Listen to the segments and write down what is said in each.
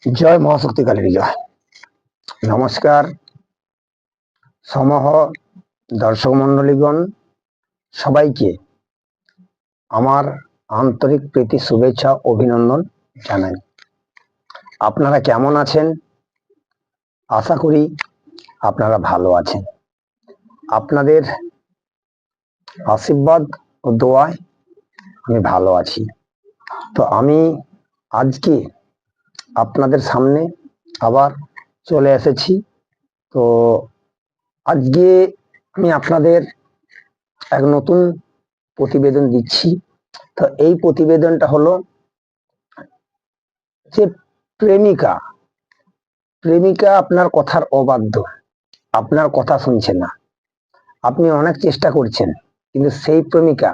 জয় মহাশক্তি কালীর জয়। নমস্কার সমহ দর্শক মন্ডলীগণ, সবাইকে আমার আন্তরিক প্রীতি শুভেচ্ছা অভিনন্দন জানাই। আপনারা কেমন আছেন? আশা করি আপনারা ভালো আছেন। আপনাদের আশীর্বাদ ও দোয়ায় আমি ভালো আছি। তো আমি আজকে আপনাদের সামনে আবার চলে এসেছি। তো আজকে আমি আপনাদের এক নতুন প্রতিবেদন দিচ্ছি। তো এই প্রতিবেদনটা হলো যে প্রেমিকা প্রেমিকা আপনার কথার অবাধ্য, আপনার কথা শুনছে না, আপনি অনেক চেষ্টা করছেন, কিন্তু সেই প্রেমিকা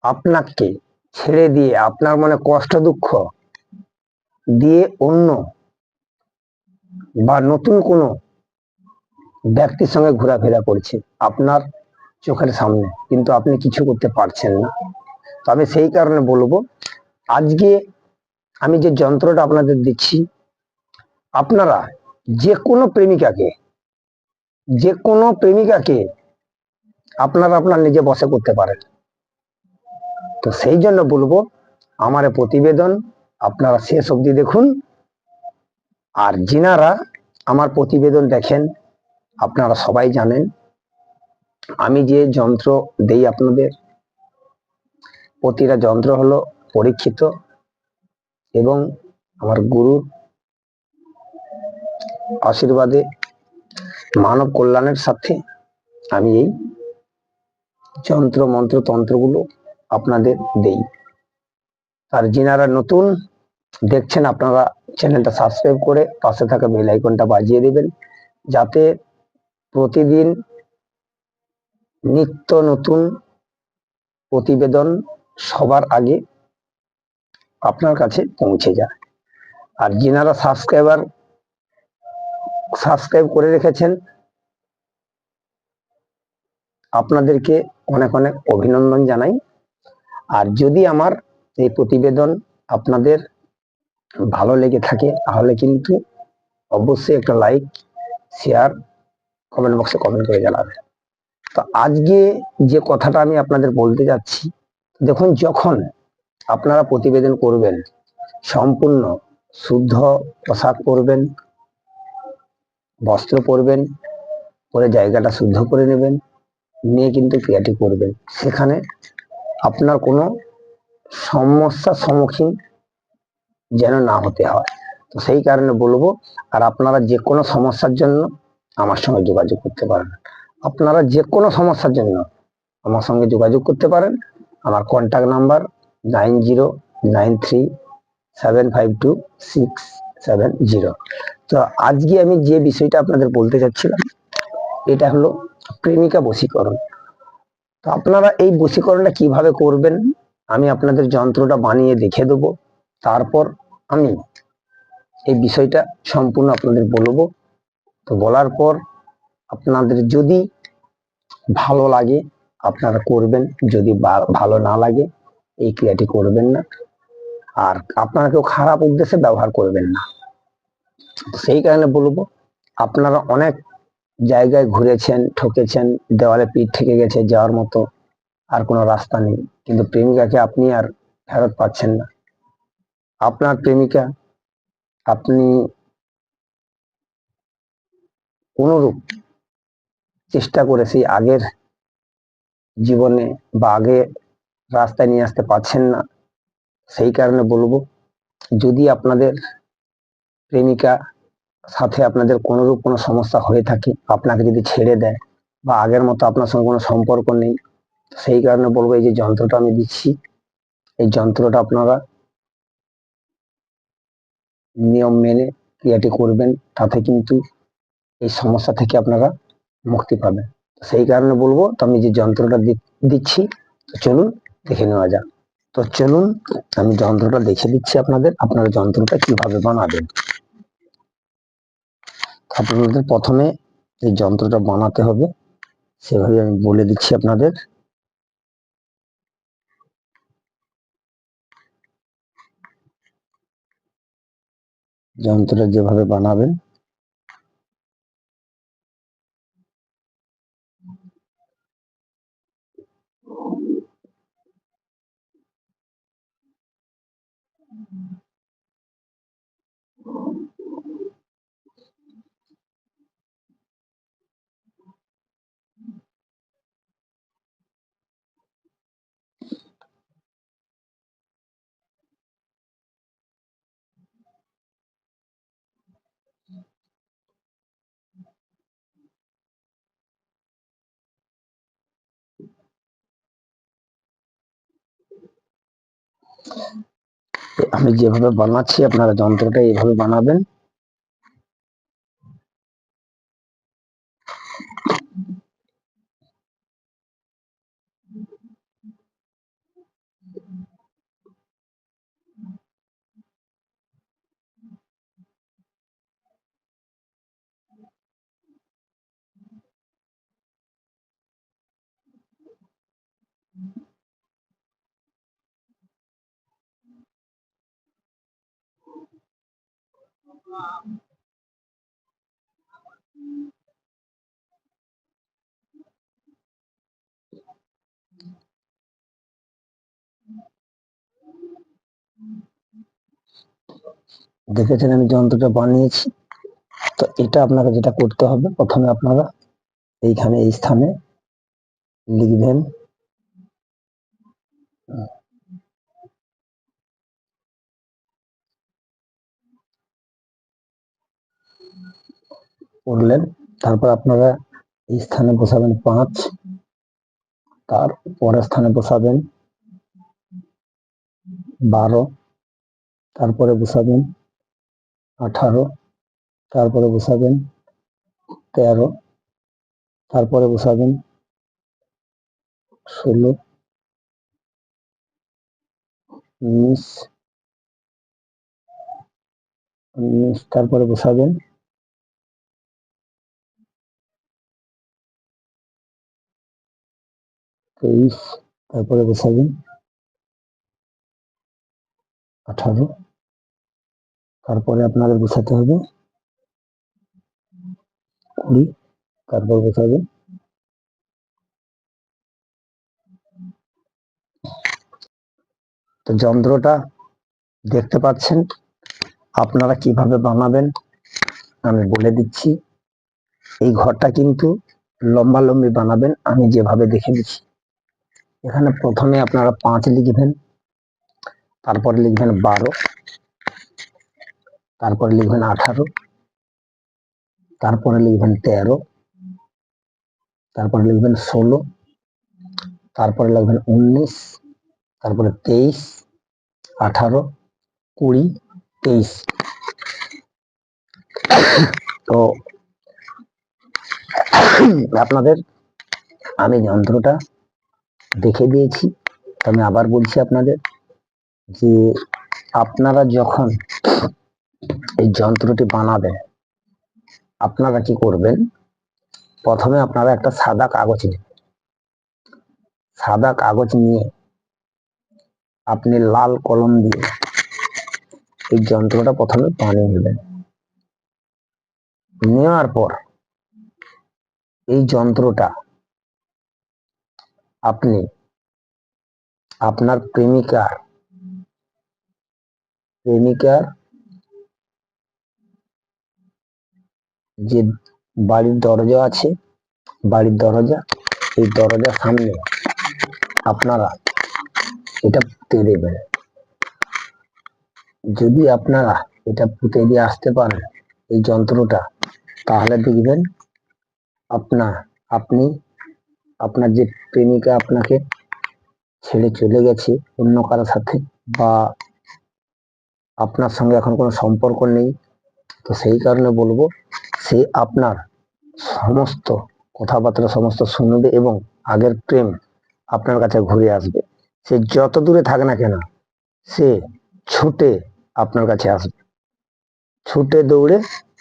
আপনাকে ছেড়ে দিয়ে আপনার মনে কষ্ট দুঃখ দিয়ে অন্য বা নতুন কোনো ব্যক্তির সঙ্গে ঘোরাফেরা করছে আপনার চোখের সামনে, কিন্তু আপনি কিছু করতে পারছেন না। তো আমি সেই কারণে বলবো, আজকে আমি যে যন্ত্রটা আপনাদের দিচ্ছি, আপনারা যে কোনো প্রেমিকাকে আপনারা আপনার নিজে বশে করতে পারেন। তো সেই জন্য বলবো, আমার প্রতিবেদন আপনারা শেষ অবধি দেখুন। আর যিনারা আমার প্রতিবেদন দেখেন, আপনারা সবাই জানেন আমি যে যন্ত্র দেই আপনাদের, প্রতিটা যন্ত্র হলো পরীক্ষিত এবং আমার গুরুর আশীর্বাদে মানব কল্যাণের সাথে আমি এই যন্ত্র মন্ত্র তন্ত্রগুলো আপনাদের দেই। আর যিনারা নতুন দেখছেন, আপনারা চ্যানেলটা সাবস্ক্রাইব করে পাশে থাকা বেল আইকনটা বাজিয়ে দেবেন, যাতে প্রতিদিন নিত্য নতুন প্রতিবেদন সবার আগে আপনার কাছে পৌঁছে যায়। আর যিনারা সাবস্ক্রাইব করে রেখেছেন, আপনাদেরকে অনেক অনেক অভিনন্দন জানাই। আর যদি আমার এই প্রতিবেদন আপনাদের ভালো লেগে থাকে, তাহলে কিন্তু অবশ্যই একটা লাইক, শেয়ার, কমেন্ট বক্সে কমেন্ট করে জানাবেন। তো আজকে যে কথাটা আমি আপনাদের বলতে যাচ্ছি, দেখুন, যখন আপনারা প্রতিবেদন করবেন, সম্পূর্ণ শুদ্ধ পোশাক পরবেন, বস্ত্র পরবেন, পরে জায়গাটা শুদ্ধ করে নেবেন, নিয়ে কিন্তু ক্রিয়াটি করবেন। সেখানে আপনার কোনো সমস্যার সম্মুখীন যেন না হতে হয়। তো সেই কারণে বলবো, আর আপনারা যে কোনো সমস্যার জন্য আমার সঙ্গে যোগাযোগ করতে পারেন। আপনারা যে কোনো সমস্যার জন্য আমার সঙ্গে যোগাযোগ করতে পারেন। আমার কন্ট্যাক্ট নাম্বার 9093526770। তো আজকে আমি যে বিষয়টা আপনাদের বলতে চাচ্ছিলাম, এটা হলো প্রেমিকা বশীকরণ। তো আপনারা এই বশীকরণটা কিভাবে করবেন, আমি আপনাদের যন্ত্রটা বানিয়ে দেখে দেবো। তারপর আমি এই বিষয়টা সম্পূর্ণ আপনাদের বলবো। তো বলার পর আপনাদের যদি ভালো লাগে আপনারা করবেন, যদি ভালো না লাগে এই ক্রিয়াটি করবেন না। আর আপনারা কেউ খারাপ উদ্দেশ্যে ব্যবহার করবেন না। সেই কারণে বলবো, আপনারা অনেক জায়গায় ঘুরেছেন, ঠকেছেন, দেওয়ালে পিঠ থেকে গেছে, যাওয়ার মতো আর কোনো রাস্তা নেই, কিন্তু প্রেমিকাকে আপনি আর ফেরত পাচ্ছেন না। আপনার প্রেমিকা আপনি কোনরূপ চেষ্টা করে সেই আগের জীবনে বা আগে রাস্তায় নিয়ে আসতে পারছেন না। সেই কারণে বলবো, যদি আপনাদের প্রেমিকা সাথে আপনাদের কোনরূপ কোনো সমস্যা হয়ে থাকে, আপনাকে যদি ছেড়ে দেয় বা আগের মতো আপনার সঙ্গে কোনো সম্পর্ক নেই, সেই কারণে বলবো, এই যে যন্ত্রটা আমি দিচ্ছি, এই যন্ত্রটা আপনারা নিয়ম মেনে ক্রিয়াটি করবেন, তাতে কিন্তু এই সমস্যা থেকে আপনারা মুক্তি পাবেন। সেই কারণে বলবো, তো আমি যে যন্ত্রটা দিচ্ছি, চলুন দেখে নেওয়া যাক। তো চলুন আমি যন্ত্রটা দেখে দিচ্ছি আপনাদের, আপনারা যন্ত্রটা কিভাবে বানাবেন। আপনাদের প্রথমে এই যন্ত্রটা বানাতে হবে, সেভাবে আমি বলে দিচ্ছি আপনাদের। যন্ত্রটা যেভাবে বানাবেন আমি যেভাবে বানাচ্ছি আপনারা যন্ত্রটা এইভাবে বানাবেন। দেখেছেন আমি যন্ত্রটা বানিয়েছি। তো এটা আপনাকে যেটা করতে হবে, প্রথমে আপনারা এইখানে এই স্থানে লিখবেন পড়লেন, তারপর আপনারা এই স্থানে বসাবেন 5, তার পরের স্থানে বসাবেন 12, তারপরে বসাবেন 18, তারপরে বসাবেন 13, তারপরে বসাবেন 16, 19, তারপরে বসাবেন 23, তারপরে বসাবেন 18, তারপরে আপনাদের বসাতে হবে 20, তারপর বসাবেন তো যন্ত্রটা দেখতে পাচ্ছেন। আপনারা কিভাবে বানাবেন আমি বলে দিচ্ছি। এই ঘরটা কিন্তু লম্বালম্বি বানাবেন, আমি যেভাবে দেখে দিচ্ছি। এখানে প্রথমে আপনারা 5 লিখবেন, তারপরে লিখবেন 12, তারপরে লিখবেন 18, তারপরে লিখবেন 13, তারপরে লিখবেন 16, তারপরে লিখবেন 19, তারপরে 23, 18, 20, 23। তো আপনাদের আমি যন্ত্রটা দেখে দিয়েছি। আমি আবার বলছি আপনাদের যে আপনারা যখন এই যন্ত্রটি বানাবেন, আপনারা কি করবেন, প্রথমে আপনারা একটা সাদা কাগজ নেবেন। সাদা কাগজ নিয়ে আপনি লাল কলম দিয়ে এই যন্ত্রটা প্রথমে বানিয়ে নেবেন। নেওয়ার পর এই যন্ত্রটা আপনি আপনার প্রেমিকার যে বাড়ির দরজা আছে, বাড়ির দরজা, এই দরজার সামনে আপনারা এটা পুঁতে দেবেন। যদি আপনারা এটা পুঁতে দিয়ে আসতে পারেন এই যন্ত্রটা, তাহলে দেখবেন আপনি আপনার যে প্রেমিকা আপনাকে ছেড়ে চলে গেছে অন্য কারোর সাথে, বা আপনার সঙ্গে এখন কোনো সম্পর্ক নেই, তো সেই কারণে বলবো সে আপনার সমস্ত কথাবার্তা সমস্ত শুনবে এবং আগের প্রেম আপনার কাছে ঘুরে আসবে। সে যত দূরে থাক না কেন, সে ছুটে আপনার কাছে আসবে, ছুটে দৌড়ে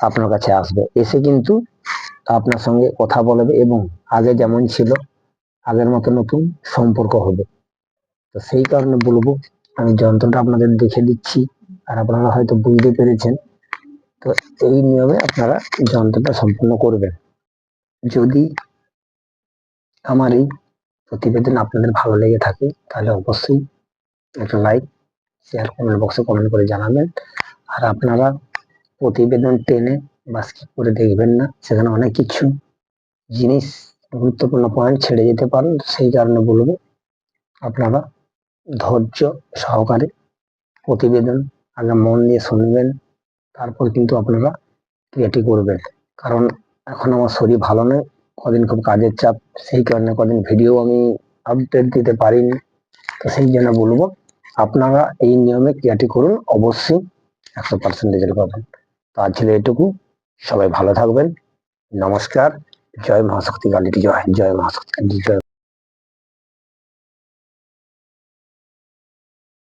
আপনার কাছে আসবে, এসে কিন্তু আপনার সঙ্গে কথা বলবে এবং আগে যেমন ছিল আগের মতো নতুন সম্পর্ক হবে। তো সেই কারণে বলবো, আমি যন্ত্রটা আপনাদের দেখে দিচ্ছি আর আপনারা হয়তো বুঝতে পেরেছেন। তো এই নিয়মে আপনারা যন্ত্রটা সম্পূর্ণ করবেন। যদি আমার এই প্রতিবেদন আপনাদের ভালো লেগে থাকে তাহলে অবশ্যই একটা লাইক, শেয়ার, কমেন্ট বক্সে কমেন্ট করে জানাবেন। আর আপনারা প্রতিবেদন টেনে বা স্কিপ করে দেখবেন না, সেখানে অনেক কিছু জিনিস, গুরুত্বপূর্ণ পয়েন্ট ছেড়ে যেতে পারেন। সেই কারণে বলবো আপনারা ধৈর্য সহকারে প্রতিবেদন আগে মন দিয়ে শুনবেন, তারপর কিন্তু আপনারা ক্রিয়াটি করবেন। কারণ এখন আমার শরীর ভালো নয়, কদিন খুব কাজের চাপ, সেই কারণে কদিন ভিডিও আমি আপডেট দিতে পারিনি। তো সেই জন্য বলবো আপনারা এই নিয়মে ক্রিয়াটি করুন, অবশ্যই 100% রেজাল্ট পাবেন। তো আজ ছিল এটুকু, সবাই ভালো থাকবেন। নমস্কার। জয় মহাশক্তি কালী, জয় জয় মহাশক্তি কালী, জয়।